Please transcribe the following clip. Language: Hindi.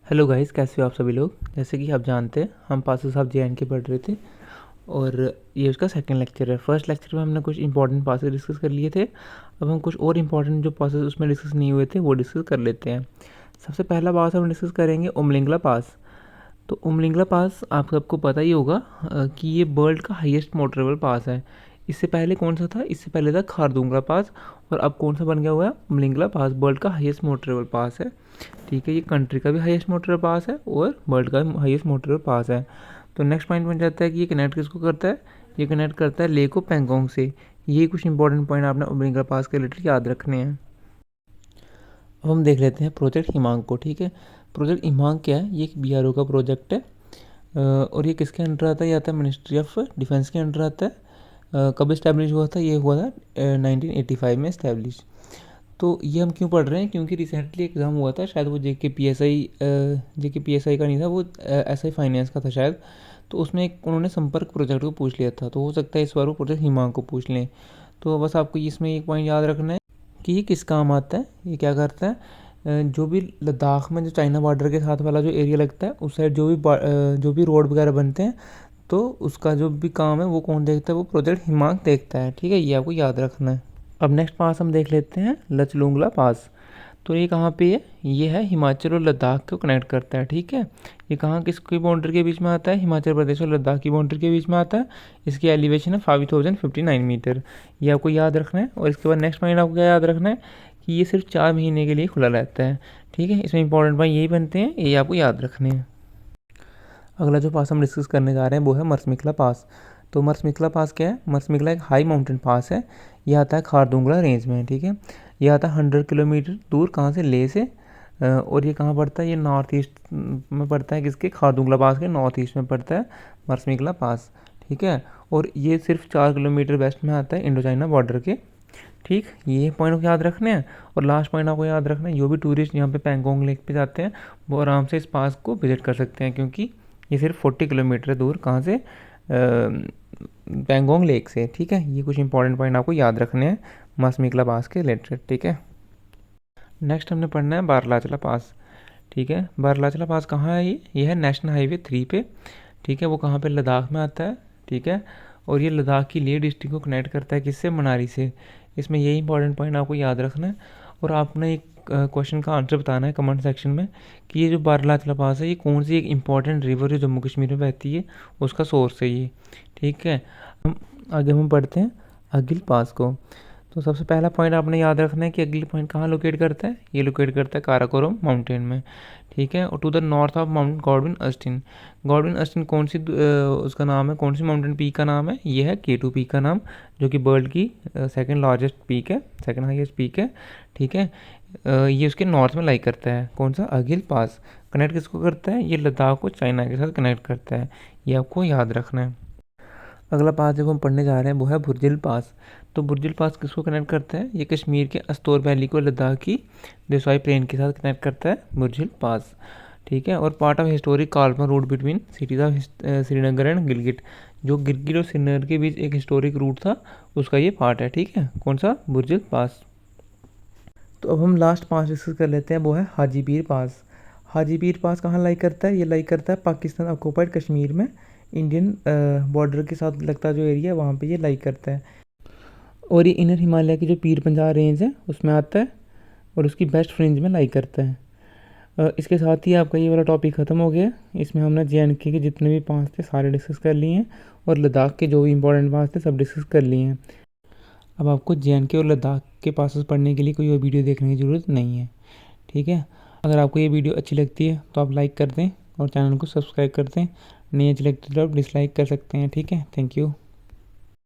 हेलो गाइस, कैसे हो आप सभी लोग। जैसे कि आप जानते हैं हम पासस ऑफ जे पढ़ रहे थे और ये उसका सेकंड लेक्चर है। फर्स्ट लेक्चर में हमने कुछ इंपॉर्टेंट पासेस डिस्कस कर लिए थे। अब हम कुछ और इंपॉर्टेंट जो पासेस उसमें डिस्कस नहीं हुए थे वो डिस्कस कर लेते हैं। सबसे पहला पास हम डिस्कस करेंगे उमलिंगला पास। तो उमलिंगला पास आप सबको पता ही होगा कि ये वर्ल्ड का हाईएस्ट मोटरेबल पास है। इससे पहले कौन सा था? इससे पहले था खारदुंगला पास और अब कौन सा बन गया हुआ है? उमलिंगला पास वर्ल्ड का हाईएस्ट मोटरेबल पास है। ठीक है, ये कंट्री का भी हाईएस्ट मोटरेबल पास है और वर्ल्ड का हाईएस्ट मोटरेबल पास है। तो नेक्स्ट पॉइंट बन जाता है कि ये कनेक्ट किसको करता है? ये कनेक्ट करता है लेक ऑफ पेंगोंग से। ये कुछ इंपॉर्टेंट पॉइंट आपने उमलिंगला पास के रिलेटेड याद रखने हैं। अब हम देख लेते हैं प्रोजेक्ट हिमांग को। ठीक है, प्रोजेक्ट हिमांग क्या है? ये एक BRO का प्रोजेक्ट है और ये किसके अंडर आता है? ये आता है मिनिस्ट्री ऑफ डिफेंस के अंडर आता है। कब इस्टेब्लिश हुआ था? ये हुआ था 1985 में इस्टेब्लिश। तो ये हम क्यों पढ़ रहे हैं? क्योंकि रिसेंटली एग्ज़ाम हुआ था, शायद वो JK PSI का नहीं था, वो SI फाइनेंस का था शायद। तो उसमें एक उन्होंने संपर्क प्रोजेक्ट को पूछ लिया था, तो हो सकता है इस बार वो प्रोजेक्ट हिमांग को पूछ लें। तो बस आपको इसमें एक पॉइंट याद रखना है कि ये किस काम आता है। ये क्या करता है? जो भी लद्दाख में जो चाइना बॉर्डर के साथ वाला जो एरिया लगता है उस साइड जो भी रोड वगैरह बनते हैं, तो उसका जो भी काम है वो कौन देखता है? वो प्रोजेक्ट हिमांग देखता है। ठीक है, ये आपको याद रखना है। अब नेक्स्ट पास हम देख लेते हैं लचलुंगला पास। तो ये कहाँ पे है? ये है हिमाचल और लद्दाख को कनेक्ट करता है। ठीक है, ये कहाँ किसकी बाउंड्री के बीच में आता है? हिमाचल प्रदेश और लद्दाख की बाउंड्री के बीच में आता है। इसकी एलिवेशन है 5059 मीटर। ये आपको याद रखना है। और इसके बाद नेक्स्ट पॉइंट आपको क्या याद रखना है कि ये सिर्फ 4 महीने के लिए खुला रहता है। ठीक है, इसमें इंपॉर्टेंट पॉइंट यही बनते हैं, ये आपको याद रखने हैं। अगला जो पास हम डिस्कस करने जा रहे हैं वो है मरसमिकला पास। तो मरसमिकला पास क्या है? मरसमिकला एक हाई माउंटेन पास है। ये आता है खारदुंगला रेंज में। ठीक है, ये आता है 100 किलोमीटर दूर कहाँ से? लेह से। और ये कहाँ पड़ता है? ये नॉर्थ ईस्ट में पड़ता है। किसके? खारदुंगला पास के नॉर्थ ईस्ट में पड़ता है मरसमिकला पास। ठीक है, और ये सिर्फ 4 किलोमीटर वेस्ट में आता है इंडो चाइना बॉर्डर के। ठीक, ये पॉइंट को याद रखने हैं। और लास्ट पॉइंट आपको याद रखना है, जो भी टूरिस्ट यहाँ पे पैंगोंग लेक पे जाते हैं वो आराम से इस पास को विजिट कर सकते हैं, क्योंकि ये सिर्फ 40 किलोमीटर दूर कहाँ से? पैंगोंग लेक से। ठीक है, ये कुछ इंपॉर्टेंट पॉइंट आपको याद रखने हैं मसमिकला पास के रिलेटेड। ठीक है, नेक्स्ट हमने पढ़ना है बारलाचला पास। ठीक है, बारलाचला पास कहाँ है? ये है नेशनल हाईवे 3 पे। ठीक है, वो कहाँ पे? लद्दाख में आता है। ठीक है, और ये लद्दाख की लेह डिस्ट्रिक्ट को कनेक्ट करता है किससे? मनाली से। इसमें यही इंपॉर्टेंट पॉइंट आपको याद रखना है। और आपने एक क्वेश्चन का आंसर बताना है कमेंट सेक्शन में कि ये जो बारलाचला पास है ये कौन सी एक इंपॉर्टेंट रिवर जो जम्मू कश्मीर में बहती है उसका सोर्स है ये। ठीक है, हम पढ़ते हैं अगिल पास को। तो सबसे पहला पॉइंट आपने याद रखना है कि अगिल पॉइंट कहाँ लोकेट करता है? ये लोकेट करता है काराकोरम माउंटेन में। ठीक है, और to the north of Mount Godwin Austen. Godwin Austen कौन सी उसका नाम है? कौन सी माउंटेन पीक का नाम है? ये है K2 पीक का नाम, जो कि वर्ल्ड की सेकंड लार्जेस्ट पीक है, सेकंड हाईएस्ट पीक है। ठीक है, ये उसके नॉर्थ में लाई करता है। कौन सा? अगिल पास। कनेक्ट किसको करता है? ये लद्दाख को चाइना के साथ कनेक्ट करता है। ये आपको याद रखना है। अगला पास जो हम पढ़ने जा रहे हैं वो है बुर्जिल पास। तो बुर्जिल पास किसको कनेक्ट करता है? ये कश्मीर के अस्तोर वैली को लद्दाख की देसाई प्लेन के साथ कनेक्ट करता है बुर्जिल पास। ठीक है, और part of historic caravan route between cities of Srinagar and Gilgit. जो गिलगिट और श्रीनगर के बीच एक हिस्टोरिक रूट था उसका ये पार्ट है। ठीक है, कौन सा? बुर्जिल पास। तो अब हम लास्ट पास डिस्कस कर लेते हैं, वो है हाजीपीर पास। हाजीपीर पास कहाँ लाई करता है? ये लाई करता है पाकिस्तान ऑक्यूपाइड कश्मीर में, इंडियन बॉर्डर के साथ लगता जो एरिया है वहाँ पे ये लाई करता है। और ये इनर हिमालय की जो पीर पंजाल रेंज है उसमें आता है और उसकी बेस्ट फ्रिंज में लाई करता है। इसके साथ ही आपका ये वाला टॉपिक ख़त्म हो गया। इसमें हमने JNK के जितने भी पास थे सारे डिस्कस कर लिए हैं और लद्दाख के जो भी इंपॉर्टेंट पास थे सब डिस्कस कर लिए हैं। अब आपको JNK और लद्दाख के पासेस पढ़ने के लिए कोई और वीडियो देखने की ज़रूरत नहीं है। ठीक है, अगर आपको ये वीडियो अच्छी लगती है तो आप लाइक कर दें और चैनल को सब्सक्राइब कर दें। नहीं अच्छी लगती तो आप डिसलाइक कर सकते हैं। ठीक है, थैंक यू।